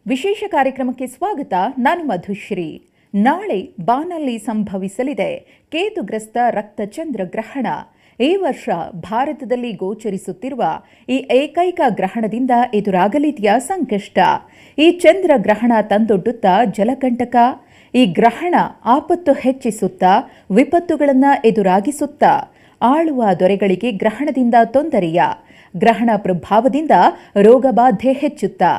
ವಿಶೇಷ ಕಾರ್ಯಕ್ರಮಕ್ಕೆ ಸ್ವಾಗತ. ನಾನು ಮಧುಶ್ರೀ. ನಾಳೆ ಬಾನಲ್ಲಿ ಸಂಭವಿಸಲಿದೆ ಕೇತುಗ್ರಸ್ತ ರಕ್ತಚಂದ್ರ ಗ್ರಹಣ. ಈ ವರ್ಷ ಭಾರತದಲ್ಲಿ ಗೋಚರಿಸುತ್ತಿರುವ ಈ ಏಕೈಕ ಗ್ರಹಣದಿಂದ ಎದುರಾಗಲಿದೆಯಾ ಸಂಕಷ್ಟ? ಈ ಚಂದ್ರ ಗ್ರಹಣ ತಂದೊಡ್ಡುತ್ತಾ ಜಲಕಂಟಕ? ಈ ಗ್ರಹಣ ಆಪತ್ತು ಹೆಚ್ಚಿಸುತ್ತಾ ವಿಪತ್ತುಗಳನ್ನು ಎದುರಾಗಿಸುತ್ತಾ? ಆಳುವ ದೊರೆಗಳಿಗೆ ಗ್ರಹಣದಿಂದ ತೊಂದರೆಯ? ಗ್ರಹಣ ಪ್ರಭಾವದಿಂದ ರೋಗಬಾಧೆ ಹೆಚ್ಚುತ್ತಾ?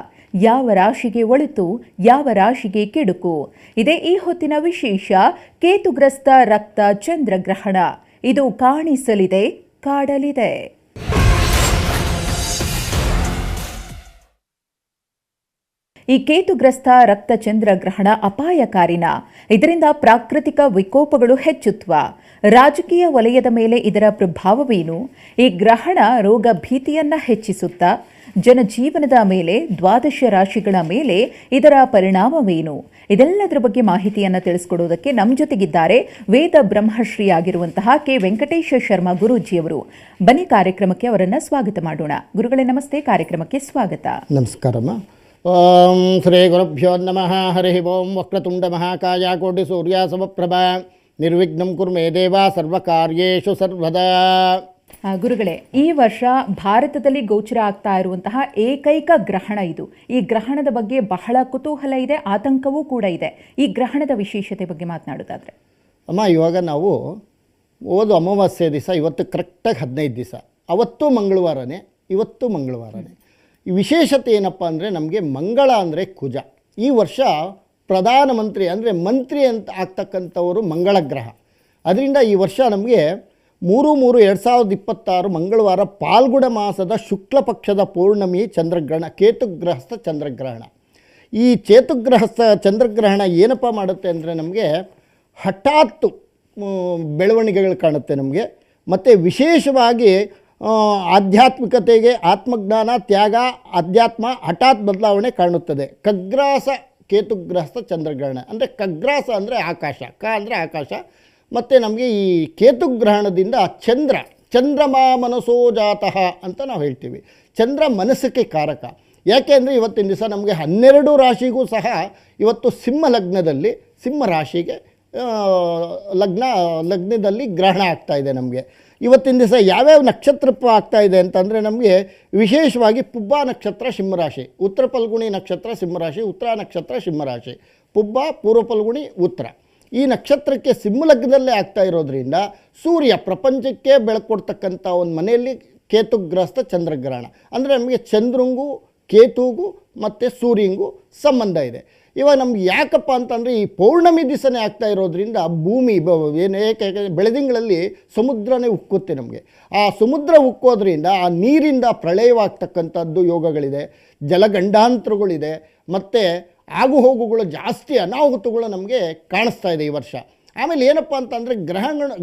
ಯಾವ ರಾಶಿಗೆ ಒಳಿತು, ಯಾವ ರಾಶಿಗೆ ಕೆಡುಕು? ಇದೇ ಈ ಹೊತ್ತಿನ ವಿಶೇಷ. ಕೇತುಗ್ರಸ್ತ ರಕ್ತ ಚಂದ್ರಗ್ರಹಣ ಇದು ಕಾಣಿಸಲಿದೆ, ಕಾಡಲಿದೆ. ಈ ಕೇತುಗ್ರಸ್ತ ರಕ್ತಚಂದ್ರಗ್ರಹಣ ಅಪಾಯಕಾರಿನ? ಇದರಿಂದ ಪ್ರಾಕೃತಿಕ ವಿಕೋಪಗಳು ಹೆಚ್ಚುತ್ವಾ? ರಾಜಕೀಯ ವಲಯದ ಮೇಲೆ ಇದರ ಪ್ರಭಾವವೇನು? ಈ ಗ್ರಹಣ ರೋಗ ಭೀತಿಯನ್ನ ಹೆಚ್ಚಿಸುತ್ತಾ? ಜನಜೀವನದ ಮೇಲೆ, ದ್ವಾದಶ ರಾಶಿಗಳ ಮೇಲೆ ಇದರ ಪರಿಣಾಮವೇನು? ಇದೆಲ್ಲದರ ಬಗ್ಗೆ ಮಾಹಿತಿಯನ್ನು ತಿಳಿಸಿಕೊಡುವುದಕ್ಕೆ ನಮ್ಮ ಜೊತೆಗಿದ್ದಾರೆ ವೇದ ಬ್ರಹ್ಮಶ್ರೀ ಆಗಿರುವಂತಹ ಕೆ ವೆಂಕಟೇಶ ಶರ್ಮಾ ಗುರೂಜಿಯವರು. ಬನ್ನಿ ಕಾರ್ಯಕ್ರಮಕ್ಕೆ ಅವರನ್ನು ಸ್ವಾಗತ ಮಾಡೋಣ. ಗುರುಗಳೇ ನಮಸ್ತೆ, ಕಾರ್ಯಕ್ರಮಕ್ಕೆ ಸ್ವಾಗತ. ನಮಸ್ಕಾರಮ್ಮ. ಓಂ ಶ್ರೀ ಗುರುಭ್ಯೋ ನಮಃ. ಹರಿ ಓಂ. ವಕ್ರತುಂಡ ಮಹಾಕಾಯ ಕೋಟಿ ಸೂರ್ಯ ಸಮಪ್ರಭಾ ನಿರ್ವಿಘ್ನಂ ಕುರ್ಮೇ ದೇವ ಸರ್ವಕಾರ್ಯೇಷು ಸರ್ವದಾ. ಗುರುಗಳೇ, ಈ ವರ್ಷ ಭಾರತದಲ್ಲಿ ಗೋಚರ ಆಗ್ತಾ ಇರುವಂತಹ ಏಕೈಕ ಗ್ರಹಣ ಇದು. ಈ ಗ್ರಹಣದ ಬಗ್ಗೆ ಬಹಳ ಕುತೂಹಲ ಇದೆ, ಆತಂಕವೂ ಕೂಡ ಇದೆ. ಈ ಗ್ರಹಣದ ವಿಶೇಷತೆ ಬಗ್ಗೆ ಮಾತನಾಡೋದಾದ್ರೆ ಅಮ್ಮ, ಇವಾಗ ನಾವು ಅಮಾವಾಸ್ಯೆ ದಿವಸ, ಇವತ್ತು ಕರೆಕ್ಟಾಗಿ 15 ದಿವಸ, ಅವತ್ತು ಮಂಗಳವಾರನೇ, ಇವತ್ತು ಮಂಗಳವಾರನೇ. ಈ ವಿಶೇಷತೆ ಏನಪ್ಪ ಅಂದರೆ, ನಮಗೆ ಮಂಗಳ ಅಂದರೆ ಕುಜ. ಈ ವರ್ಷ ಪ್ರಧಾನಮಂತ್ರಿ ಅಂದರೆ ಮಂತ್ರಿ ಅಂತ ಆಗ್ತಕ್ಕಂಥವರು ಮಂಗಳ ಗ್ರಹ. ಅದರಿಂದ ಈ ವರ್ಷ ನಮಗೆ 3/3/2026 ಮಂಗಳವಾರ ಫಾಲ್ಗುಣ ಮಾಸದ ಶುಕ್ಲ ಪಕ್ಷದ ಪೌರ್ಣಮಿ ಚಂದ್ರಗ್ರಹಣ, ಕೇತುಗ್ರಹಸ್ಥ ಚಂದ್ರಗ್ರಹಣ. ಈ ಕೇತುಗ್ರಹಸ್ಥ ಚಂದ್ರಗ್ರಹಣ ಏನಪ್ಪ ಮಾಡುತ್ತೆ ಅಂದರೆ, ನಮಗೆ ಹಠಾತ್ತು ಬೆಳವಣಿಗೆಗಳು ಕಾಣುತ್ತೆ ನಮಗೆ. ಮತ್ತು ವಿಶೇಷವಾಗಿ ಆಧ್ಯಾತ್ಮಿಕತೆಗೆ, ಆತ್ಮಜ್ಞಾನ, ತ್ಯಾಗ, ಅಧ್ಯಾತ್ಮ ಹಠಾತ್ ಬದಲಾವಣೆ ಕಾಣುತ್ತದೆ. ಖಗ್ರಾಸ ಕೇತುಗ್ರಹಸ್ಥ ಚಂದ್ರಗ್ರಹಣ ಅಂದರೆ, ಖಗ್ರಾಸ ಅಂದರೆ ಆಕಾಶ, ಕ ಅಂದರೆ ಆಕಾಶ. ಮತ್ತು ನಮಗೆ ಈ ಕೇತುಗ್ರಹಣದಿಂದ ಚಂದ್ರಮಾ ಮನಸೋ ಜಾತಃ ಅಂತ ನಾವು ಹೇಳ್ತೀವಿ. ಚಂದ್ರ ಮನಸ್ಸಿಗೆ ಕಾರಕ. ಯಾಕೆ ಅಂದರೆ ಇವತ್ತಿನ ದಿವಸ ನಮಗೆ 12 ರಾಶಿಗೂ ಸಹ ಇವತ್ತು ಸಿಂಹ ಲಗ್ನದಲ್ಲಿ, ಸಿಂಹ ರಾಶಿಗೆ ಲಗ್ನದಲ್ಲಿ ಗ್ರಹಣ ಆಗ್ತಾಯಿದೆ. ನಮಗೆ ಇವತ್ತಿನ ದಿವಸ ಯಾವ್ಯಾವ ನಕ್ಷತ್ರ ಆಗ್ತಾಯಿದೆ ಅಂತಂದರೆ, ನಮಗೆ ವಿಶೇಷವಾಗಿ ಪುಬ್ಬ ನಕ್ಷತ್ರ ಸಿಂಹರಾಶಿ, ಉತ್ತರ ಫಲ್ಗುಣಿ ನಕ್ಷತ್ರ ಸಿಂಹರಾಶಿ, ಉತ್ತರ ನಕ್ಷತ್ರ ಸಿಂಹರಾಶಿ, ಪುಬ್ಬ, ಪೂರ್ವ ಫಲ್ಗುಣಿ, ಉತ್ತರ. ಈ ನಕ್ಷತ್ರಕ್ಕೆ ಸಿಂಹಲಗ್ನದಲ್ಲೇ ಆಗ್ತಾ ಇರೋದ್ರಿಂದ ಸೂರ್ಯ ಪ್ರಪಂಚಕ್ಕೆ ಬೆಳಕು ಕೊಡ್ತಕ್ಕಂಥ ಒಂದು ಮನೆಯಲ್ಲಿ ಕೇತುಗ್ರಸ್ತ ಚಂದ್ರಗ್ರಹಣ ಅಂದರೆ, ನಮಗೆ ಚಂದ್ರಂಗೂ ಕೇತುಗೂ ಮತ್ತು ಸೂರ್ಯಂಗೂ ಸಂಬಂಧ ಇದೆ. ಇವಾಗ ನಮ್ಗೆ ಯಾಕಪ್ಪ ಅಂತಂದರೆ, ಈ ಪೌರ್ಣಮಿ ದಿವಸನೇ ಆಗ್ತಾ ಇರೋದ್ರಿಂದ ಭೂಮಿ ಬೆಳೆದಿಂಗಳಲ್ಲಿ ಸಮುದ್ರನೇ ಉಕ್ಕುತ್ತೆ ನಮಗೆ. ಆ ಸಮುದ್ರ ಉಕ್ಕೋದ್ರಿಂದ ಆ ನೀರಿಂದ ಪ್ರಳಯವಾಗ್ತಕ್ಕಂಥದ್ದು ಯೋಗಗಳಿದೆ, ಜಲಗಂಡಾಂತರಗಳಿದೆ, ಮತ್ತು ಆಗುಹೋಗುಗಳು ಜಾಸ್ತಿ, ಅನಾಹುತಗಳು ನಮಗೆ ಕಾಣಿಸ್ತಾ ಇದೆ ಈ ವರ್ಷ. ಆಮೇಲೆ ಏನಪ್ಪ ಅಂತಂದರೆ,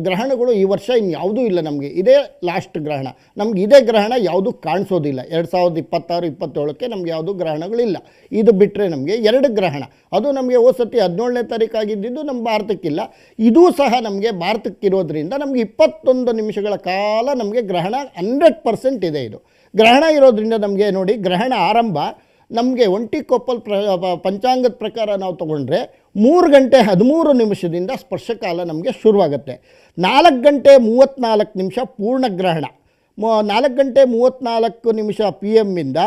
ಗ್ರಹಣಗಳು ಈ ವರ್ಷ ಇನ್ಯಾವುದೂ ಇಲ್ಲ ನಮಗೆ. ಇದೇ ಲಾಸ್ಟ್ ಗ್ರಹಣ. ನಮ್ಗೆ ಇದೇ ಗ್ರಹಣ ಯಾವುದೂ ಕಾಣಿಸೋದಿಲ್ಲ. 2026-27ಕ್ಕೆ ನಮ್ಗೆ ಯಾವುದೂ ಗ್ರಹಣಗಳಿಲ್ಲ. ಇದು ಬಿಟ್ಟರೆ ನಮಗೆ 2 ಗ್ರಹಣ, ಅದು ನಮಗೆ ಹೋಸತಿ 17ನೇ ತಾರೀಕು ಆಗಿದ್ದು ನಮ್ಮ ಭಾರತಕ್ಕಿಲ್ಲ. ಇದೂ ಸಹ ನಮಗೆ ಭಾರತಕ್ಕಿರೋದ್ರಿಂದ ನಮಗೆ 21 ನಿಮಿಷಗಳ ಕಾಲ ನಮಗೆ ಗ್ರಹಣ 100% ಇದೆ. ಇದು ಗ್ರಹಣ ಇರೋದ್ರಿಂದ ನಮಗೆ ನೋಡಿ, ಗ್ರಹಣ ಆರಂಭ ನಮಗೆ ಒಂಟಿಕೊಪ್ಪಲ್ ಪಂಚಾಂಗದ ಪ್ರಕಾರ ನಾವು ತೊಗೊಂಡ್ರೆ 3 ಗಂಟೆ 13 ನಿಮಿಷದಿಂದ ಸ್ಪರ್ಶಕಾಲ ನಮಗೆ ಶುರುವಾಗುತ್ತೆ. 4 ಗಂಟೆ 34 ನಿಮಿಷ ಪೂರ್ಣಗ್ರಹಣ, 4 ಗಂಟೆ 34 ನಿಮಿಷ PM ಇಂದ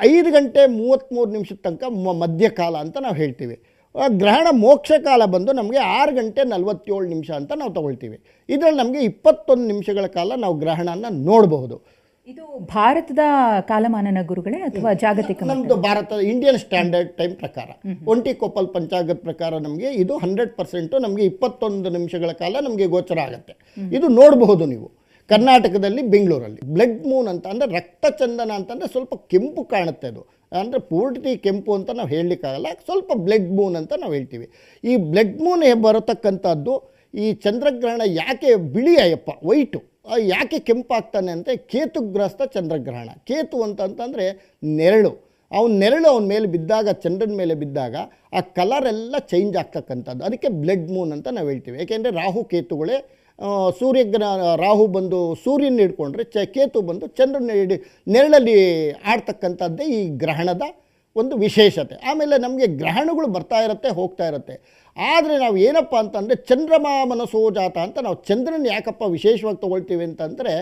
5 ಗಂಟೆ 33 ನಿಮಿಷದ ತನಕ ಮಧ್ಯಕಾಲ ಅಂತ ನಾವು ಹೇಳ್ತೀವಿ. ಗ್ರಹಣ ಮೋಕ್ಷಕಾಲ ಬಂದು ನಮಗೆ 6 ಗಂಟೆ 47 ನಿಮಿಷ ಅಂತ ನಾವು ತೊಗೊಳ್ತೀವಿ. ಇದರಲ್ಲಿ ನಮಗೆ 21 ನಿಮಿಷಗಳ ಕಾಲ ನಾವು ಗ್ರಹಣನ ನೋಡಬಹುದು. ಇದು ಭಾರತದ ಕಾಲಮಾನನ ಗುರುಗಳೇ ಅಥವಾ ಜಾಗತಿಕ? ನಮ್ಮದು ಭಾರತದ ಇಂಡಿಯನ್ ಸ್ಟ್ಯಾಂಡರ್ಡ್ ಟೈಮ್ ಪ್ರಕಾರ, ಒಂಟಿಕೊಪ್ಪಲ್ ಪಂಚಾಂಗದ ಪ್ರಕಾರ ನಮಗೆ ಇದು 100% ನಮಗೆ 21 ನಿಮಿಷಗಳ ಕಾಲ ನಮಗೆ ಗೋಚರ ಆಗುತ್ತೆ. ಇದು ನೋಡಬಹುದು ನೀವು. ಕರ್ನಾಟಕದಲ್ಲಿ ಬೆಂಗಳೂರಲ್ಲಿ ಬ್ಲಡ್ ಮೂನ್ ಅಂತ ಅಂದರೆ, ರಕ್ತಚಂದನ ಅಂತಂದರೆ ಸ್ವಲ್ಪ ಕೆಂಪು ಕಾಣುತ್ತೆ. ಅದು ಅಂದರೆ ಪೂರ್ತಿ ಕೆಂಪು ಅಂತ ನಾವು ಹೇಳಲಿಕ್ಕಾಗಲ್ಲ, ಸ್ವಲ್ಪ ಬ್ಲಡ್ ಮೂನ್ ಅಂತ ನಾವು ಹೇಳ್ತೀವಿ. ಈ ಬ್ಲಡ್ ಮೂನ್ ಬರತಕ್ಕಂಥದ್ದು, ಈ ಚಂದ್ರಗ್ರಹಣ ಯಾಕೆ ಬಿಳಿ ಅಯ್ಯಪ್ಪ ವೈಟು ಯಾಕೆ ಕೆಂಪಾಗ್ತಾನೆ ಅಂತ, ಕೇತುಗ್ರಸ್ತ ಚಂದ್ರಗ್ರಹಣ. ಕೇತು ಅಂತಂದರೆ ನೆರಳು, ನೆರಳು ಅವನ ಮೇಲೆ ಬಿದ್ದಾಗ, ಚಂದ್ರನ ಮೇಲೆ ಬಿದ್ದಾಗ ಆ ಕಲರೆಲ್ಲ ಚೇಂಜ್ ಆಗ್ತಕ್ಕಂಥದ್ದು. ಅದಕ್ಕೆ ಬ್ಲಡ್ ಮೂನ್ ಅಂತ ನಾವು ಹೇಳ್ತೀವಿ. ಏಕೆಂದರೆ ರಾಹು ಕೇತುಗಳೇ, ರಾಹು ಬಂದು ಸೂರ್ಯನ ಹಿಡ್ಕೊಂಡ್ರೆ ಕೇತು ಬಂದು ಚಂದ್ರನ ನೆರಳಲ್ಲಿ ಆಡ್ತಕ್ಕಂಥದ್ದೇ ಈ ಗ್ರಹಣದ ಒಂದು ವಿಶೇಷತೆ. ಆಮೇಲೆ ನಮಗೆ ಗ್ರಹಣಗಳು ಬರ್ತಾ ಇರುತ್ತೆ, ಹೋಗ್ತಾ ಇರುತ್ತೆ. ಆದರೆ ನಾವು ಏನಪ್ಪ ಅಂತಂದರೆ ಚಂದ್ರಮ ಮನಸ್ಸೋ ಜಾತ ಅಂತ ನಾವು ಚಂದ್ರನ ಯಾಕಪ್ಪ ವಿಶೇಷವಾಗಿ ತೊಗೊಳ್ತೀವಿ ಅಂತಂದರೆ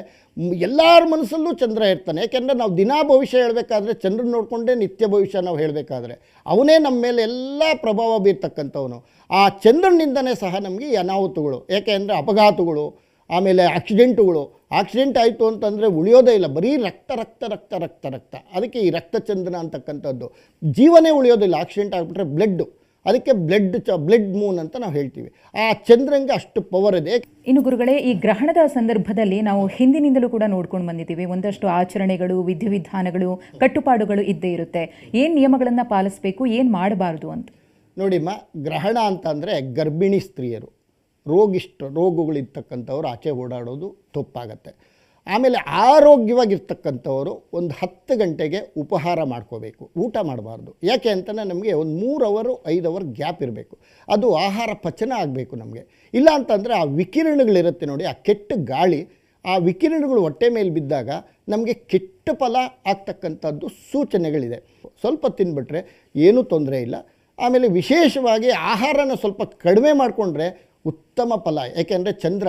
ಎಲ್ಲರ ಮನಸ್ಸಲ್ಲೂ ಚಂದ್ರ ಇರ್ತಾನೆ. ಯಾಕೆಂದರೆ ನಾವು ದಿನಾ ಭವಿಷ್ಯ ಹೇಳಬೇಕಾದ್ರೆ ಚಂದ್ರನ ನೋಡಿಕೊಂಡೇ ನಿತ್ಯ ಭವಿಷ್ಯ ನಾವು ಹೇಳಬೇಕಾದ್ರೆ ಅವನೇ ನಮ್ಮ ಮೇಲೆ ಎಲ್ಲ ಪ್ರಭಾವ ಬೀರ್ತಕ್ಕಂಥವನು. ಆ ಚಂದ್ರನಿಂದನೇ ಸಹ ನಮಗೆ ಈ ಅನಾಹುತಗಳು, ಏಕೆಂದರೆ ಅಪಘಾತಗಳು, ಆಮೇಲೆ ಆಕ್ಸಿಡೆಂಟ್ ಆಯಿತು ಅಂತಂದರೆ ಉಳಿಯೋದೇ ಇಲ್ಲ, ಬರೀ ರಕ್ತ ರಕ್ತ ರಕ್ತ ರಕ್ತ ರಕ್ತ. ಅದಕ್ಕೆ ಈ ರಕ್ತಚಂದ್ರನ ಅಂತಕ್ಕಂಥದ್ದು ಜೀವನೇ ಉಳಿಯೋದಿಲ್ಲ. ಆಕ್ಸಿಡೆಂಟ್ ಆಗಿಬಿಟ್ರೆ ಬ್ಲಡ್ಡು, ಅದಕ್ಕೆ ಬ್ಲಡ್ ಮೂನ್ ಅಂತ ನಾವು ಹೇಳ್ತೀವಿ. ಆ ಚಂದ್ರಂಗೆ ಅಷ್ಟು ಪವರ್ ಇದೆ. ಇನ್ನು ಗುರುಗಳೇ, ಈ ಗ್ರಹಣದ ಸಂದರ್ಭದಲ್ಲಿ ನಾವು ಹಿಂದಿನಿಂದಲೂ ಕೂಡ ನೋಡ್ಕೊಂಡು ಬಂದಿದ್ದೀವಿ, ಒಂದಷ್ಟು ಆಚರಣೆಗಳು, ವಿಧಿವಿಧಾನಗಳು, ಕಟ್ಟುಪಾಡುಗಳು ಇದ್ದೇ ಇರುತ್ತೆ. ಏನು ನಿಯಮಗಳನ್ನು ಪಾಲಿಸಬೇಕು, ಏನು ಮಾಡಬಾರ್ದು ಅಂತ ನೋಡಿಮ್ಮ, ಗ್ರಹಣ ಅಂತಂದರೆ ಗರ್ಭಿಣಿ ಸ್ತ್ರೀಯರು, ರೋಗಗಳಿರ್ತಕ್ಕಂಥವ್ರು ಆಚೆ ಓಡಾಡೋದು ತಪ್ಪಾಗತ್ತೆ. ಆಮೇಲೆ ಆರೋಗ್ಯವಾಗಿರ್ತಕ್ಕಂಥವರು ಒಂದು 10 ಗಂಟೆಗೆ ಉಪಹಾರ ಮಾಡ್ಕೋಬೇಕು, ಊಟ ಮಾಡಬಾರ್ದು. ಯಾಕೆ ಅಂತಲೇ ನಮಗೆ ಒಂದು 3 ಅವರ್ 5 ಅವರ್ ಗ್ಯಾಪ್ ಇರಬೇಕು. ಅದು ಆಹಾರ ಪಚನ ಆಗಬೇಕು ನಮಗೆ. ಇಲ್ಲ ಅಂತಂದರೆ ಆ ವಿಕಿರಣಗಳಿರುತ್ತೆ ನೋಡಿ, ಆ ಕೆಟ್ಟ ಗಾಳಿ, ಆ ವಿಕಿರಣಗಳು ಹೊಟ್ಟೆ ಮೇಲೆ ಬಿದ್ದಾಗ ನಮಗೆ ಕೆಟ್ಟ ಫಲ ಆಗ್ತಕ್ಕಂಥದ್ದು ಸೂಚನೆಗಳಿದೆ. ಸ್ವಲ್ಪ ತಿಂದುಬಿಟ್ರೆ ಏನೂ ತೊಂದರೆ ಇಲ್ಲ. ಆಮೇಲೆ ವಿಶೇಷವಾಗಿ ಆಹಾರನ ಸ್ವಲ್ಪ ಕಡಿಮೆ ಮಾಡಿಕೊಂಡ್ರೆ ಉತ್ತಮ ಫಲ. ಯಾಕೆಂದರೆ ಚಂದ್ರ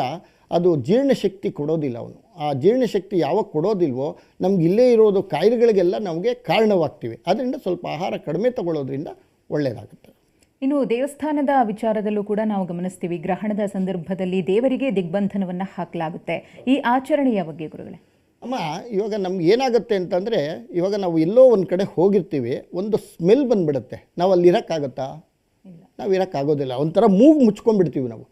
ಅದು ಜೀರ್ಣಶಕ್ತಿ ಕೊಡೋದಿಲ್ಲ. ಅವನು ಆ ಜೀರ್ಣಶಕ್ತಿ ಯಾವಾಗ ಕೊಡೋದಿಲ್ವೋ ನಮ್ಗೆ ಇಲ್ಲೇ ಇರೋದು ಕಾಯಿಲೆಗಳಿಗೆಲ್ಲ ನಮಗೆ ಕಾರಣವಾಗ್ತೀವಿ. ಅದರಿಂದ ಸ್ವಲ್ಪ ಆಹಾರ ಕಡಿಮೆ ತಗೊಳ್ಳೋದ್ರಿಂದ ಒಳ್ಳೆಯದಾಗುತ್ತೆ. ಇನ್ನು ದೇವಸ್ಥಾನದ ವಿಚಾರದಲ್ಲೂ ಕೂಡ ನಾವು ಗಮನಿಸ್ತೀವಿ, ಗ್ರಹಣದ ಸಂದರ್ಭದಲ್ಲಿ ದೇವರಿಗೆ ದಿಗ್ಬಂಧನವನ್ನು ಹಾಕಲಾಗುತ್ತೆ. ಈ ಆಚರಣೆಯ ಬಗ್ಗೆ ಗುರುಗಳೇ? ಅಮ್ಮ, ಇವಾಗ ನಮ್ಗೆ ಏನಾಗುತ್ತೆ ಅಂತಂದರೆ, ಇವಾಗ ನಾವು ಎಲ್ಲೋ ಒಂದು ಕಡೆ ಹೋಗಿರ್ತೀವಿ, ಒಂದು ಸ್ಮೆಲ್ ಬಂದುಬಿಡುತ್ತೆ, ನಾವು ಅಲ್ಲಿ ಇರೋಕ್ಕಾಗತ್ತಾ? ನಾವು ಇರೋಕ್ಕಾಗೋದಿಲ್ಲ. ಒಂಥರ ಮೂಗು ಮುಚ್ಕೊಂಡ್ಬಿಡ್ತೀವಿ ನಾವು.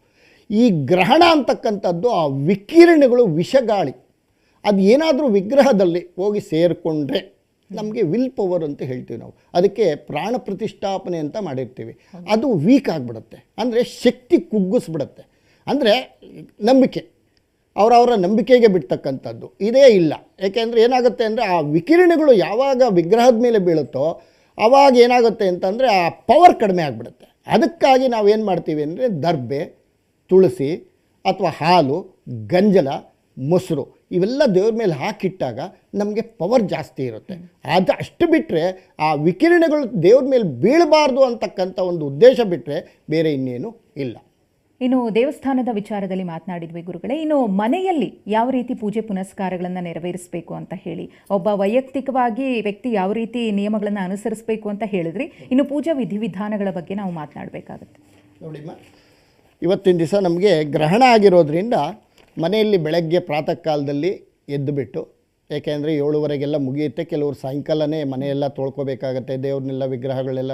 ಈ ಗ್ರಹಣ ಅಂತಕ್ಕಂಥದ್ದು ಆ ವಿಕಿರಣಗಳು, ವಿಷಗಾಳಿ, ಅದು ಏನಾದರೂ ವಿಗ್ರಹದಲ್ಲಿ ಹೋಗಿ ಸೇರಿಕೊಂಡ್ರೆ ನಮಗೆ ವಿಲ್ ಪವರ್ ಅಂತ ಹೇಳ್ತೀವಿ ನಾವು. ಅದಕ್ಕೆ ಪ್ರಾಣ ಪ್ರತಿಷ್ಠಾಪನೆ ಅಂತ ಮಾಡಿರ್ತೀವಿ. ಅದು ವೀಕ್ ಆಗಿಬಿಡುತ್ತೆ, ಅಂದರೆ ಶಕ್ತಿ ಕುಗ್ಗಿಸ್ಬಿಡುತ್ತೆ. ಅಂದರೆ ನಂಬಿಕೆ, ಅವರವರ ನಂಬಿಕೆಗೆ ಬಿಡ್ತಕ್ಕಂಥದ್ದು ಇದೇ ಇಲ್ಲ. ಏಕೆಂದರೆ ಏನಾಗುತ್ತೆ ಅಂದರೆ ಆ ವಿಕಿರಣಗಳು ಯಾವಾಗ ವಿಗ್ರಹದ ಮೇಲೆ ಬೀಳುತ್ತೋ ಆವಾಗ ಏನಾಗುತ್ತೆ ಅಂತಂದರೆ ಆ ಪವರ್ ಕಡಿಮೆ ಆಗಿಬಿಡುತ್ತೆ. ಅದಕ್ಕಾಗಿ ನಾವೇನು ಮಾಡ್ತೀವಿ ಅಂದರೆ ದರ್ಬೆ, ತುಳಸಿ ಅಥವಾ ಹಾಲು, ಗಂಜಲ, ಮೊಸರು ಇವೆಲ್ಲ ದೇವ್ರ ಮೇಲೆ ಹಾಕಿಟ್ಟಾಗ ನಮಗೆ ಪವರ್ ಜಾಸ್ತಿ ಇರುತ್ತೆ. ಅದು ಅಷ್ಟು ಬಿಟ್ಟರೆ ಆ ವಿಕಿರಣಗಳು ದೇವ್ರ ಮೇಲೆ ಬೀಳಬಾರ್ದು ಅಂತಕ್ಕಂಥ ಒಂದು ಉದ್ದೇಶ ಬಿಟ್ಟರೆ ಬೇರೆ ಇನ್ನೇನು ಇಲ್ಲ. ಇನ್ನು ದೇವಸ್ಥಾನದ ವಿಚಾರದಲ್ಲಿ ಮಾತನಾಡಿದ್ವಿ ಗುರುಗಳೇ. ಇನ್ನು ಮನೆಯಲ್ಲಿ ಯಾವ ರೀತಿ ಪೂಜೆ ಪುನಸ್ಕಾರಗಳನ್ನು ನೆರವೇರಿಸಬೇಕು ಅಂತ ಹೇಳಿ, ಒಬ್ಬ ವೈಯಕ್ತಿಕವಾಗಿ ವ್ಯಕ್ತಿ ಯಾವ ರೀತಿ ನಿಯಮಗಳನ್ನು ಅನುಸರಿಸಬೇಕು ಅಂತ ಹೇಳಿದ್ರಿ. ಇನ್ನು ಪೂಜಾ ವಿಧಿವಿಧಾನಗಳ ಬಗ್ಗೆ ನಾವು ಮಾತನಾಡಬೇಕಾಗುತ್ತೆ. ನೋಡಿಮ್ಮ, ಇವತ್ತಿನ ದಿವಸ ನಮಗೆ ಗ್ರಹಣ ಆಗಿರೋದ್ರಿಂದ ಮನೆಯಲ್ಲಿ ಬೆಳಗ್ಗೆ ಪ್ರಾತಃ ಕಾಲದಲ್ಲಿ ಎದ್ದುಬಿಟ್ಟು, ಏಕೆಂದರೆ 7:15 ಮುಗಿಯುತ್ತೆ, ಕೆಲವರು ಸಾಯಂಕಾಲನೇ ಮನೆಯೆಲ್ಲ ತೊಳ್ಕೊಬೇಕಾಗತ್ತೆ, ದೇವ್ರನ್ನೆಲ್ಲ ವಿಗ್ರಹಗಳೆಲ್ಲ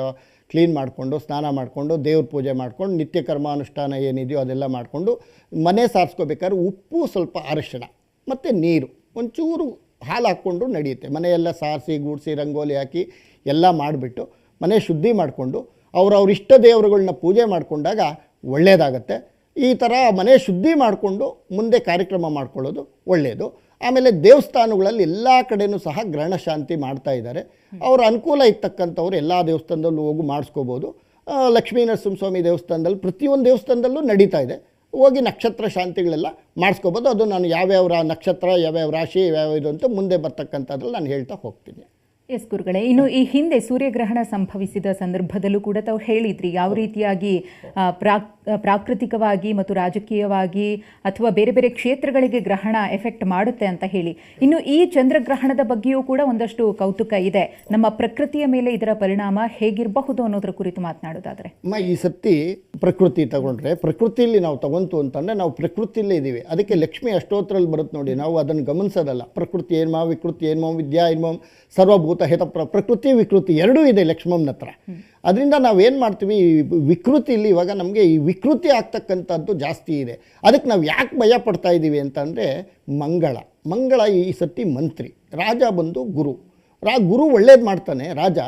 ಕ್ಲೀನ್ ಮಾಡಿಕೊಂಡು ಸ್ನಾನ ಮಾಡಿಕೊಂಡು ದೇವ್ರ ಪೂಜೆ ಮಾಡ್ಕೊಂಡು ನಿತ್ಯ ಕರ್ಮಾನುಷ್ಠಾನ ಏನಿದೆಯೋ ಅದೆಲ್ಲ ಮಾಡಿಕೊಂಡು ಮನೆ ಸಾರಿಸ್ಕೋಬೇಕಾದ್ರೆ ಉಪ್ಪು, ಸ್ವಲ್ಪ ಅರಿಶಿಣ ಮತ್ತು ನೀರು, ಒಂಚೂರು ಹಾಲು ಹಾಕ್ಕೊಂಡು ನಡೆಯುತ್ತೆ. ಮನೆಯೆಲ್ಲ ಸಾರಿಸಿ ಗೂಡಿಸಿ ರಂಗೋಲಿ ಹಾಕಿ ಎಲ್ಲ ಮಾಡಿಬಿಟ್ಟು ಮನೆ ಶುದ್ಧಿ ಮಾಡಿಕೊಂಡು ಅವ್ರವ್ರ ಇಷ್ಟ ದೇವರುಗಳನ್ನ ಪೂಜೆ ಮಾಡಿಕೊಂಡಾಗ ಒಳ್ಳೆಯದಾಗತ್ತೆ. ಈ ಥರ ಮನೆ ಶುದ್ಧಿ ಮಾಡಿಕೊಂಡು ಮುಂದೆ ಕಾರ್ಯಕ್ರಮ ಮಾಡ್ಕೊಳ್ಳೋದು ಒಳ್ಳೆಯದು. ಆಮೇಲೆ ದೇವಸ್ಥಾನಗಳಲ್ಲಿ ಎಲ್ಲ ಕಡೆಯೂ ಸಹ ಗ್ರಹಣ ಶಾಂತಿ ಮಾಡ್ತಾ ಇದ್ದಾರೆ. ಅವರ ಅನುಕೂಲ ಇರ್ತಕ್ಕಂಥವ್ರು ಎಲ್ಲ ದೇವಸ್ಥಾನದಲ್ಲೂ ಹೋಗಿ ಮಾಡಿಸ್ಕೋಬೋದು. ಲಕ್ಷ್ಮೀ ನರಸಿಂಹಸ್ವಾಮಿ ದೇವಸ್ಥಾನದಲ್ಲಿ ಪ್ರತಿಯೊಂದು ದೇವಸ್ಥಾನದಲ್ಲೂ ನಡೀತಾ ಇದೆ. ಹೋಗಿ ನಕ್ಷತ್ರ ಶಾಂತಿಗಳೆಲ್ಲ ಮಾಡಿಸ್ಕೋಬೋದು. ಅದು ನಾನು ಯಾವ್ಯಾವ ನಕ್ಷತ್ರ, ಯಾವ್ಯಾವ ರಾಶಿ, ಯಾವ್ಯಾವ ಇದು ಅಂತ ಮುಂದೆ ಬರ್ತಕ್ಕಂಥದ್ರಲ್ಲಿ ನಾನು ಹೇಳ್ತಾ ಹೋಗ್ತೀನಿ. ಎಸ್ ಗುರುಗಳೇ, ಇನ್ನು ಈ ಹಿಂದೆ ಸೂರ್ಯಗ್ರಹಣ ಸಂಭವಿಸಿದ ಸಂದರ್ಭದಲ್ಲೂ ಕೂಡ ತಾವು ಹೇಳಿದ್ರಿ ಯಾವ ರೀತಿಯಾಗಿ ಪ್ರಾಕೃತಿಕವಾಗಿ ಮತ್ತು ರಾಜಕೀಯವಾಗಿ ಅಥವಾ ಬೇರೆ ಬೇರೆ ಕ್ಷೇತ್ರಗಳಿಗೆ ಗ್ರಹಣ ಎಫೆಕ್ಟ್ ಮಾಡುತ್ತೆ ಅಂತ ಹೇಳಿ. ಇನ್ನು ಈ ಚಂದ್ರಗ್ರಹಣದ ಬಗ್ಗೆಯೂ ಕೂಡ ಒಂದಷ್ಟು ಕೌತುಕ ಇದೆ. ನಮ್ಮ ಪ್ರಕೃತಿಯ ಮೇಲೆ ಇದರ ಪರಿಣಾಮ ಹೇಗಿರಬಹುದು ಅನ್ನೋದ್ರ ಕುರಿತು ಮಾತನಾಡೋದಾದರೆ? ಈ ಸತಿ ಪ್ರಕೃತಿ ತಗೊಂಡ್ರೆ, ಪ್ರಕೃತಿಯಲ್ಲಿ ನಾವು ತಗೊಂತು ಅಂತಂದರೆ ನಾವು ಪ್ರಕೃತಿಯಲ್ಲೇ ಇದ್ದೀವಿ. ಅದಕ್ಕೆ ಲಕ್ಷ್ಮಿ ಅಷ್ಟೋತ್ತರಲ್ಲಿ ಬರುತ್ತೆ ನೋಡಿ, ನಾವು ಅದನ್ನು ಗಮನಿಸೋದಲ್ಲ. ಪ್ರಕೃತಿ ಏನ್ಮ, ವಿಕೃತಿ ಏನ್ಮ, ವಿದ್ಯಾ ಏನ್ಮ, ಸರ್ವಭೂತ ಹೇತ ಪ್ರಕೃತಿ ವಿಕೃತಿ ಎರಡೂ ಇದೆ ಲಕ್ಷ್ಮಮ್ಮನ ಹತ್ರ. ಅದರಿಂದ ನಾವೇನು ಮಾಡ್ತೀವಿ, ವಿಕೃತಿಯಲ್ಲಿ ಇವಾಗ ನಮಗೆ ಈ ವಿಕೃತಿ ಆಗ್ತಕ್ಕಂಥದ್ದು ಜಾಸ್ತಿ ಇದೆ. ಅದಕ್ಕೆ ನಾವು ಯಾಕೆ ಭಯ ಪಡ್ತಾ ಇದ್ದೀವಿ ಅಂತಂದರೆ ಮಂಗಳ ಈ ಸತಿ ಮಂತ್ರಿ, ರಾಜ ಬಂದು ಗುರು. ಗುರು ಒಳ್ಳೇದು ಮಾಡ್ತಾನೆ, ರಾಜ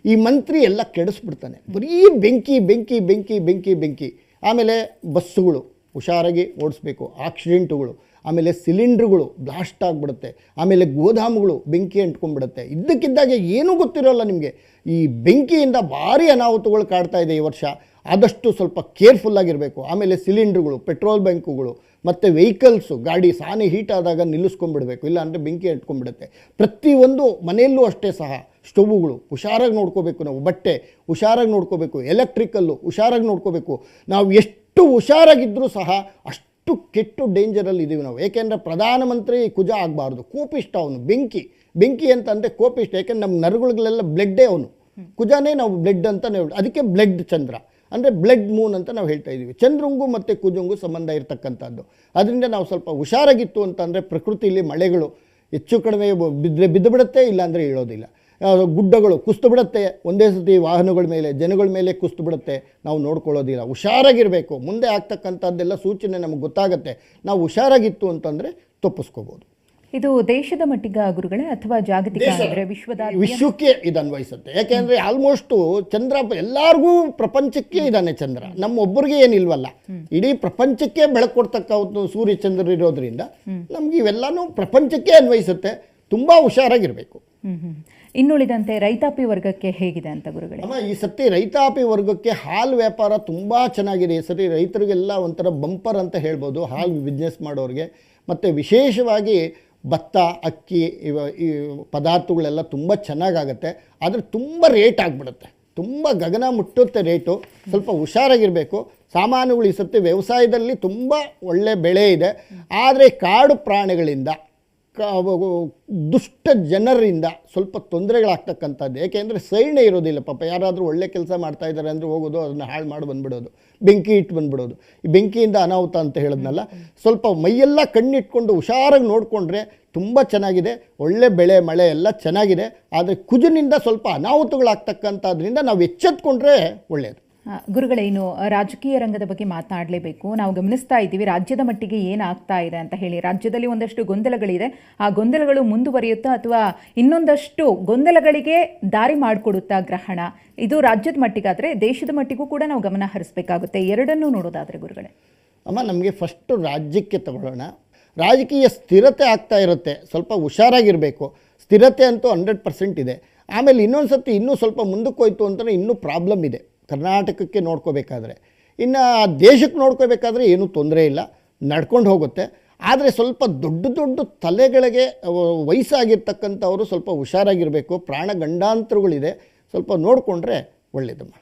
ಈ ಮಂತ್ರಿ ಎಲ್ಲ ಕೆಡಿಸ್ಬಿಡ್ತಾನೆ. ಬರೀ ಬೆಂಕಿ ಬೆಂಕಿ ಬೆಂಕಿ ಬೆಂಕಿ ಬೆಂಕಿ. ಆಮೇಲೆ ಬಸ್ಸುಗಳು ಹುಷಾರಾಗಿ ಓಡಿಸ್ಬೇಕು, ಆಕ್ಸಿಡೆಂಟುಗಳು, ಆಮೇಲೆ ಸಿಲಿಂಡ್ರುಗಳು ಬ್ಲಾಸ್ಟ್ ಆಗಿಬಿಡುತ್ತೆ, ಆಮೇಲೆ ಗೋದಾಮುಗಳು ಬೆಂಕಿ ಅಂಟ್ಕೊಂಡ್ಬಿಡುತ್ತೆ. ಇದ್ದಕ್ಕಿದ್ದಾಗೆ ಏನೂ ಗೊತ್ತಿರೋಲ್ಲ ನಿಮಗೆ. ಈ ಬೆಂಕಿಯಿಂದ ಭಾರಿ ಅನಾಹುತಗಳು ಕಾಡ್ತಾ ಇದೆ ಈ ವರ್ಷ. ಆದಷ್ಟು ಸ್ವಲ್ಪ ಕೇರ್ಫುಲ್ಲಾಗಿರಬೇಕು. ಆಮೇಲೆ ಸಿಲಿಂಡ್ರುಗಳು, ಪೆಟ್ರೋಲ್ ಬಂಕ್ಗಳು ಮತ್ತು ವೆಹಿಕಲ್ಸು, ಗಾಡಿ ಸಾನಿ ಹೀಟ್ ಆದಾಗ ನಿಲ್ಲಿಸ್ಕೊಂಡ್ಬಿಡ್ಬೇಕು, ಇಲ್ಲ ಅಂದರೆ ಬೆಂಕಿ ಅಂಟ್ಕೊಂಡ್ಬಿಡುತ್ತೆ. ಪ್ರತಿಯೊಂದು ಮನೆಯಲ್ಲೂ ಅಷ್ಟೇ ಸಹ ಸ್ಟವ್ಗಳು ಹುಷಾರಾಗಿ ನೋಡ್ಕೋಬೇಕು, ನಾವು ಬಟ್ಟೆ ಹುಷಾರಾಗಿ ನೋಡ್ಕೋಬೇಕು, ಎಲೆಕ್ಟ್ರಿಕಲ್ಲು ಹುಷಾರಾಗಿ ನೋಡ್ಕೋಬೇಕು. ನಾವು ಎಷ್ಟು ಹುಷಾರಾಗಿದ್ದರೂ ಸಹ ಅಷ್ಟು ಕೆಟ್ಟು ಡೇಂಜರಲ್ಲಿ ಇದ್ದೀವಿ ನಾವು. ಏಕೆಂದರೆ ಪ್ರಧಾನಮಂತ್ರಿ ಕುಜ ಆಗಬಾರ್ದು, ಕೋಪಿಷ್ಟ ಅವನು, ಬೆಂಕಿ ಅಂತಂದರೆ ಕೋಪಿಷ್ಟ. ಯಾಕೆಂದ್ರೆ ನಮ್ಮ ನರಗಳಿಗೆಲ್ಲ ಬ್ಲಡ್ಡೇ ಅವನು, ಕುಜನೇ ನಾವು ಬ್ಲಡ್ ಅಂತಲೇ ಹೇಳಿ, ಅದಕ್ಕೆ ಬ್ಲಡ್ ಚಂದ್ರ ಅಂದರೆ ಬ್ಲಡ್ ಮೂನ್ ಅಂತ ನಾವು ಹೇಳ್ತಾ ಇದ್ದೀವಿ. ಚಂದ್ರಂಗೂ ಮತ್ತು ಕುಜಂಗೂ ಸಂಬಂಧ ಇರತಕ್ಕಂಥದ್ದು. ಅದರಿಂದ ನಾವು ಸ್ವಲ್ಪ ಹುಷಾರಾಗಿತ್ತು ಅಂತಂದರೆ ಪ್ರಕೃತಿಯಲ್ಲಿ ಮಳೆಗಳು ಹೆಚ್ಚು ಕಡಿಮೆ ಬಿದ್ದು ಬಿಡುತ್ತೆ, ಇಲ್ಲಾಂದರೆ ಇಳೋದಿಲ್ಲ. ಗುಡ್ಡಗಳು ಕುಸ್ತು ಬಿಡುತ್ತೆ, ಒಂದೇ ಸತಿ ವಾಹನಗಳ ಮೇಲೆ ಜನಗಳ ಮೇಲೆ ಕುಸ್ತು ಬಿಡುತ್ತೆ, ನಾವು ನೋಡ್ಕೊಳ್ಳೋದಿಲ್ಲ. ಹುಷಾರಾಗಿರಬೇಕು. ಮುಂದೆ ಆಗ್ತಕ್ಕಂಥದ್ದೆಲ್ಲ ಸೂಚನೆ ನಮಗೆ ಗೊತ್ತಾಗುತ್ತೆ. ನಾವು ಹುಷಾರಾಗಿತ್ತು ಅಂತಂದರೆ ತಪ್ಪಿಸ್ಕೋಬೋದು. ಇದು ದೇಶದ ಮಟ್ಟಿಗ ಗುರುಗಳೇ ಅಥವಾ ಜಾಗತಿಕ ಅಂದರೆ ವಿಶ್ವಕ್ಕೆ ಇದು ಅನ್ವಯಿಸುತ್ತೆ. ಯಾಕೆಂದರೆ ಆಲ್ಮೋಸ್ಟು ಚಂದ್ರ ಎಲ್ಲರಿಗೂ ಪ್ರಪಂಚಕ್ಕೆ ಇದ್ದಾನೆ ಚಂದ್ರ, ನಮ್ಮೊಬ್ಬರಿಗೆ ಏನಿಲ್ವಲ್ಲ, ಇಡೀ ಪ್ರಪಂಚಕ್ಕೆ ಬೆಳಕು ಕೊಡ್ತಕ್ಕ ಸೂರ್ಯ ಚಂದ್ರ ಇರೋದ್ರಿಂದ ನಮ್ಗೆ ಇವೆಲ್ಲನೂ ಪ್ರಪಂಚಕ್ಕೆ ಅನ್ವಯಿಸುತ್ತೆ. ತುಂಬ ಹುಷಾರಾಗಿರಬೇಕು. ಇನ್ನುಳಿದಂತೆ ರೈತಾಪಿ ವರ್ಗಕ್ಕೆ ಹೇಗಿದೆ ಅಂತ ಗುರುಗಳೇ? ಈ ಸತಿ ರೈತಾಪಿ ವರ್ಗಕ್ಕೆ ಹಾಲು ವ್ಯಾಪಾರ ತುಂಬ ಚೆನ್ನಾಗಿದೆ. ಈ ಸತಿ ರೈತರಿಗೆಲ್ಲ ಒಂಥರ ಬಂಪರ್ ಅಂತ ಹೇಳ್ಬೋದು, ಹಾಲು ಬಿಸ್ನೆಸ್ ಮಾಡೋರಿಗೆ. ಮತ್ತು ವಿಶೇಷವಾಗಿ ಭತ್ತ, ಅಕ್ಕಿ ಈ ಪದಾರ್ಥಗಳೆಲ್ಲ ತುಂಬ ಚೆನ್ನಾಗಾಗತ್ತೆ. ಆದರೆ ತುಂಬ ರೇಟ್ ಆಗಿಬಿಡುತ್ತೆ, ತುಂಬ ಗಗನ ಮುಟ್ಟುತ್ತೆ ರೇಟು. ಸ್ವಲ್ಪ ಹುಷಾರಾಗಿರಬೇಕು. ಸಾಮಾನುಗಳು ಈ ಸತಿ ವ್ಯವಸಾಯದಲ್ಲಿ ತುಂಬ ಒಳ್ಳೆ ಬೆಳೆ ಇದೆ. ಆದರೆ ಕಾಡು ಪ್ರಾಣಿಗಳಿಂದ ದುಷ್ಟ ಜನರಿಂದ ಸ್ವಲ್ಪ ತೊಂದರೆಗಳಾಗ್ತಕ್ಕಂಥದ್ದು. ಏಕೆಂದರೆ ಸೈಡ್ನೇ ಇರೋದಿಲ್ಲ. ಪಾಪ ಯಾರಾದರೂ ಒಳ್ಳೆ ಕೆಲಸ ಮಾಡ್ತಾ ಇದ್ದಾರೆ ಅಂದರೆ ಹೋಗೋದು, ಅದನ್ನು ಹಾಳು ಮಾಡಿ ಬಂದುಬಿಡೋದು, ಬೆಂಕಿ ಇಟ್ಟು ಬಂದುಬಿಡೋದು. ಈ ಬೆಂಕಿಯಿಂದ ಅನಾಹುತ ಅಂತ ಹೇಳಿದ್ನಲ್ಲ, ಸ್ವಲ್ಪ ಮೈಯೆಲ್ಲ ಕಣ್ಣಿಟ್ಕೊಂಡು ಹುಷಾರಾಗಿ ನೋಡಿಕೊಂಡ್ರೆ ತುಂಬ ಚೆನ್ನಾಗಿದೆ. ಒಳ್ಳೆ ಬೆಳೆ ಮಳೆ ಎಲ್ಲ ಚೆನ್ನಾಗಿದೆ. ಆದರೆ ಕುಜನಿಂದ ಸ್ವಲ್ಪ ಅನಾಹುತಗಳಾಗ್ತಕ್ಕಂಥದ್ರಿಂದ ನಾವು ಎಚ್ಚೆತ್ಕೊಂಡ್ರೆ ಒಳ್ಳೆಯದು. ಗುರುಗಳೇ, ಇನ್ನು ರಾಜಕೀಯ ರಂಗದ ಬಗ್ಗೆ ಮಾತನಾಡಲೇಬೇಕು. ನಾವು ಗಮನಿಸ್ತಾ ಇದ್ದೀವಿ ರಾಜ್ಯದ ಮಟ್ಟಿಗೆ ಏನಾಗ್ತಾ ಇದೆ ಅಂತ ಹೇಳಿ. ರಾಜ್ಯದಲ್ಲಿ ಒಂದಷ್ಟು ಗೊಂದಲಗಳಿದೆ. ಆ ಗೊಂದಲಗಳು ಮುಂದುವರಿಯುತ್ತಾ ಅಥವಾ ಇನ್ನೊಂದಷ್ಟು ಗೊಂದಲಗಳಿಗೆ ದಾರಿ ಮಾಡಿಕೊಡುತ್ತಾ ಗ್ರಹಣ? ಇದು ರಾಜ್ಯದ ಮಟ್ಟಿಗಾದರೆ ದೇಶದ ಮಟ್ಟಿಗೂ ಕೂಡ ನಾವು ಗಮನ ಹರಿಸಬೇಕಾಗುತ್ತೆ. ಎರಡನ್ನೂ ನೋಡೋದಾದರೆ ಗುರುಗಳೇ. ನಮಗೆ ಫಸ್ಟು ರಾಜ್ಯಕ್ಕೆ ತಗೊಳ್ಳೋಣ. ರಾಜಕೀಯ ಸ್ಥಿರತೆ ಆಗ್ತಾ ಇರುತ್ತೆ, ಸ್ವಲ್ಪ ಹುಷಾರಾಗಿರಬೇಕು. ಸ್ಥಿರತೆ ಅಂತೂ 100% ಇದೆ. ಆಮೇಲೆ ಇನ್ನೊಂದು ಸರ್ತಿ ಇನ್ನೂ ಸ್ವಲ್ಪ ಮುಂದಕ್ಕೆ ಹೋಯ್ತು ಅಂತಲೇ ಇನ್ನೂ ಪ್ರಾಬ್ಲಮ್ ಇದೆ ಕರ್ನಾಟಕಕ್ಕೆ ನೋಡ್ಕೋಬೇಕಾದ್ರೆ. ಇನ್ನು ದೇಶಕ್ಕೆ ನೋಡ್ಕೋಬೇಕಾದ್ರೆ ಏನೂ ತೊಂದರೆ ಇಲ್ಲ, ನಡ್ಕೊಂಡು ಹೋಗುತ್ತೆ. ಆದರೆ ಸ್ವಲ್ಪ ದೊಡ್ಡ ದೊಡ್ಡ ತಲೆಗಳಿಗೆ ವಯಸ್ಸಾಗಿರ್ತಕ್ಕಂಥವರು ಸ್ವಲ್ಪ ಹುಷಾರಾಗಿರಬೇಕು. ಪ್ರಾಣ ಗಂಡಾಂತರಗಳಿದೆ, ಸ್ವಲ್ಪ ನೋಡಿಕೊಂಡ್ರೆ ಒಳ್ಳೆಯದಮ್ಮ.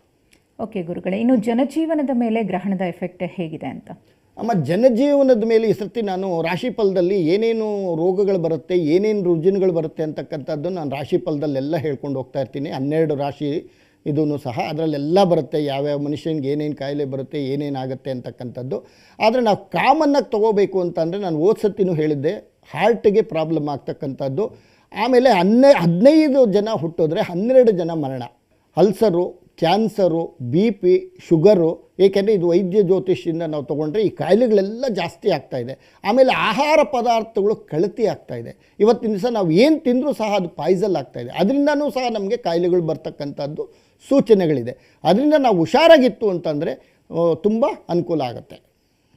ಓಕೆ ಗುರುಗಳೇ, ಇನ್ನು ಜನಜೀವನದ ಮೇಲೆ ಗ್ರಹಣದ ಎಫೆಕ್ಟ್ ಹೇಗಿದೆ ಅಂತ? ಜನಜೀವನದ ಮೇಲೆ ಈ ಸರ್ತಿ ನಾನು ರಾಶಿಫಲದಲ್ಲಿ ಏನೇನು ರೋಗಗಳು ಬರುತ್ತೆ, ಏನೇನು ರುಜಿನಗಳು ಬರುತ್ತೆ ಅಂತಕ್ಕಂಥದ್ದು ನಾನು ರಾಶಿಫಲದಲ್ಲೆಲ್ಲ ಹೇಳ್ಕೊಂಡು ಹೋಗ್ತಾ ಇರ್ತೀನಿ. 12 ರಾಶಿ ಇದೂ ಸಹ ಅದರಲ್ಲೆಲ್ಲ ಬರುತ್ತೆ, ಯಾವ್ಯಾವ ಮನುಷ್ಯನಿಗೆ ಏನೇನು ಕಾಯಿಲೆ ಬರುತ್ತೆ, ಏನೇನಾಗುತ್ತೆ ಅಂತಕ್ಕಂಥದ್ದು. ಆದರೆ ನಾವು ಕಾಮನ್ನಾಗಿ ತೊಗೋಬೇಕು ಅಂತಂದರೆ ನಾನು ಸತಿನೂ ಹೇಳಿದ್ದೆ, ಹಾರ್ಟಿಗೆ ಪ್ರಾಬ್ಲಮ್ ಆಗ್ತಕ್ಕಂಥದ್ದು. ಆಮೇಲೆ 15 ಜನ ಹುಟ್ಟಿದ್ರೆ 12 ಜನ ಮರಣ. Ulcer, cancer, BP, sugar. ಏಕೆಂದರೆ ಇದು ವೈದ್ಯ ಜ್ಯೋತಿಷದಿಂದ ನಾವು ತೊಗೊಂಡ್ರೆ ಈ ಕಾಯಿಲೆಗಳೆಲ್ಲ ಜಾಸ್ತಿ ಆಗ್ತಾಯಿದೆ. ಆಮೇಲೆ ಆಹಾರ ಪದಾರ್ಥಗಳು ಕಳತಿ ಆಗ್ತಾಯಿದೆ. ಇವತ್ತಿನ ದಿವಸ ನಾವು ಏನು ತಿಂದರೂ ಸಹ ಅದು ಪಾಯ್ಸನ್ ಆಗ್ತಾಯಿದೆ. ಅದರಿಂದನೂ ಸಹ ನಮಗೆ ಕಾಯಿಲೆಗಳು ಬರ್ತಕ್ಕಂಥದ್ದು ಸೂಚನೆಗಳಿದೆ. ಅದರಿಂದ ನಾವು ಹುಷಾರಾಗಿತ್ತು ಅಂತಂದರೆ ತುಂಬ ಅನುಕೂಲ ಆಗುತ್ತೆ.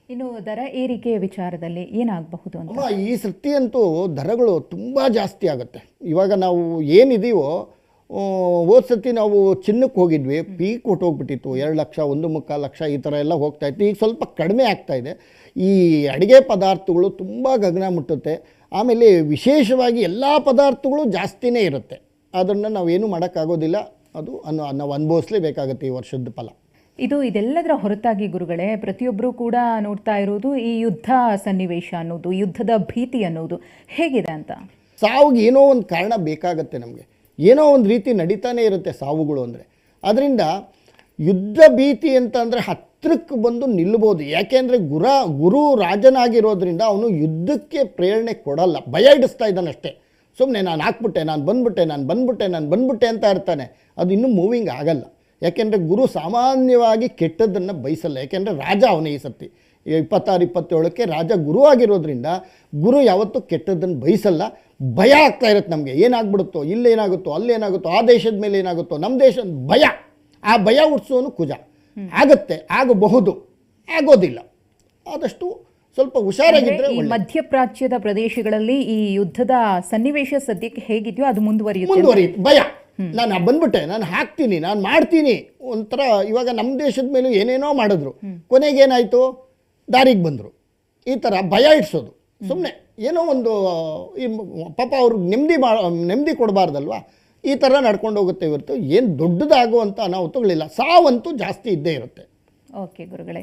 ಇನ್ನು ದರ ಏರಿಕೆಯ ವಿಚಾರದಲ್ಲಿ ಏನಾಗಬಹುದು ಅಂತ? ಈ ಸರ್ತಿ ಅಂತೂ ದರಗಳು ತುಂಬ ಜಾಸ್ತಿ ಆಗುತ್ತೆ. ಇವಾಗ ನಾವು ಏನಿದೀವೋ, ಸತಿ ನಾವು ಚಿನ್ನಕ್ಕೆ ಹೋಗಿದ್ವಿ, ಪೀಕ್ ಹೊಟ್ಟೋಗ್ಬಿಟ್ಟಿತ್ತು. 2 ಲಕ್ಷ, 1.25 ಲಕ್ಷ ಈ ಥರ ಎಲ್ಲ ಹೋಗ್ತಾಯಿತ್ತು. ಈಗ ಸ್ವಲ್ಪ ಕಡಿಮೆ ಆಗ್ತಾಯಿದೆ. ಈ ಅಡುಗೆ ಪದಾರ್ಥಗಳು ತುಂಬ ಗಗನ ಮುಟ್ಟುತ್ತೆ. ಆಮೇಲೆ ವಿಶೇಷವಾಗಿ ಎಲ್ಲ ಪದಾರ್ಥಗಳು ಜಾಸ್ತಿನೇ ಇರುತ್ತೆ. ಅದನ್ನು ನಾವೇನು ಮಾಡೋಕ್ಕಾಗೋದಿಲ್ಲ, ಅದು ನಾವು ಅನುಭವಿಸಲೇಬೇಕಾಗುತ್ತೆ ಈ ವರ್ಷದ ಫಲ. ಇದೆಲ್ಲದರ ಹೊರತಾಗಿ ಗುರುಗಳೇ, ಪ್ರತಿಯೊಬ್ಬರೂ ಕೂಡ ನೋಡ್ತಾ ಇರೋದು ಈ ಯುದ್ಧ ಸನ್ನಿವೇಶ ಅನ್ನೋದು, ಯುದ್ಧದ ಭೀತಿ ಅನ್ನೋದು ಹೇಗಿದೆ ಅಂತ. ಸಾವಿಗೆ ಏನೋ ಒಂದು ಕಾರಣ ಬೇಕಾಗತ್ತೆ ನಮಗೆ, ಏನೋ ಒಂದು ರೀತಿ ನಡೀತಾನೆ ಇರುತ್ತೆ ಸಾವುಗಳು ಅಂದರೆ. ಅದರಿಂದ ಯುದ್ಧ ಭೀತಿ ಅಂತ ಅಂದರೆ ಹತ್ತಿರಕ್ಕೆ ಬಂದು ನಿಲ್ಬೋದು. ಯಾಕೆಂದರೆ ಗುರು ರಾಜನಾಗಿರೋದ್ರಿಂದ ಅವನು ಯುದ್ಧಕ್ಕೆ ಪ್ರೇರಣೆ ಕೊಡಲ್ಲ, ಭಯ ಇಡಿಸ್ತಾ ಇದ್ದಾನಷ್ಟೇ. ಸುಮ್ಮನೆ ನಾನು ಹಾಕ್ಬಿಟ್ಟೆ, ನಾನು ಬಂದ್ಬಿಟ್ಟೆ ಅಂತ ಇರ್ತಾನೆ. ಅದು ಇನ್ನೂ ಮೂವಿಂಗ್ ಆಗಲ್ಲ. ಯಾಕೆಂದರೆ ಗುರು ಸಾಮಾನ್ಯವಾಗಿ ಕೆಟ್ಟದ್ದನ್ನು ಬಯಸಲ್ಲ. ಯಾಕೆಂದರೆ ರಾಜ ಅವನೇ. ಈ ಸರ್ತಿ 26-27ಕ್ಕೆ ರಾಜ ಗುರು ಆಗಿರೋದ್ರಿಂದ ಗುರು ಯಾವತ್ತೂ ಕೆಟ್ಟದ್ದನ್ನು ಬಯಸಲ್ಲ. ಭಯ ಆಗ್ತಾ ಇರುತ್ತೆ ನಮಗೆ, ಏನಾಗ್ಬಿಡುತ್ತೋ, ಇಲ್ಲೇನಾಗುತ್ತೋ, ಅಲ್ಲೇನಾಗುತ್ತೋ, ಆ ದೇಶದ ಮೇಲೆ ಏನಾಗುತ್ತೋ, ನಮ್ಮ ದೇಶದ ಭಯ. ಆ ಭಯ ಹುಟ್ಟಿಸೋನು ಕುಜ. ಆಗುತ್ತೆ, ಆಗಬಹುದು, ಆಗೋದಿಲ್ಲ. ಆದಷ್ಟು ಸ್ವಲ್ಪ ಹುಷಾರಾಗಿದ್ದರೆ. ಈ ಮಧ್ಯಪ್ರಾಚ್ಯದ ಪ್ರದೇಶಗಳಲ್ಲಿ ಈ ಯುದ್ಧದ ಸನ್ನಿವೇಶ ಸದ್ಯಕ್ಕೆ ಹೇಗಿದೆಯೋ ಅದು ಮುಂದುವರಿಯುತ್ತೆ. ಭಯ, ನಾನು ಬಂದ್ಬಿಟ್ಟೆ, ನಾನು ಹಾಕ್ತೀನಿ, ನಾನು ಮಾಡ್ತೀನಿ ಒಂಥರ. ಇವಾಗ ನಮ್ಮ ದೇಶದ ಮೇಲೂ ಏನೇನೋ ಮಾಡಿದ್ರು, ಕೊನೆಗೇನಾಯಿತು, ದಾರಿಗೆ ಬಂದರು. ಈ ಥರ ಭಯ ಇಡ್ಸೋದು ಸುಮ್ಮನೆ ಏನೋ ಒಂದು ಪಾಪ ಅವ್ರಿಗೆ ನೆಮ್ಮದಿ ಕೊಡಬಾರ್ದಲ್ವ. ಈ ಥರ ನಡ್ಕೊಂಡು ಹೋಗುತ್ತೆ ಹೊರತು ಏನು ದೊಡ್ಡದಾಗುವಂಥ ಅನಾಹುತಗಳಿಲ್ಲ. ಸಾವಂತೂ ಜಾಸ್ತಿ ಇದ್ದೇ ಇರುತ್ತೆ. ಓಕೆ ಗುರುಗಳೇ.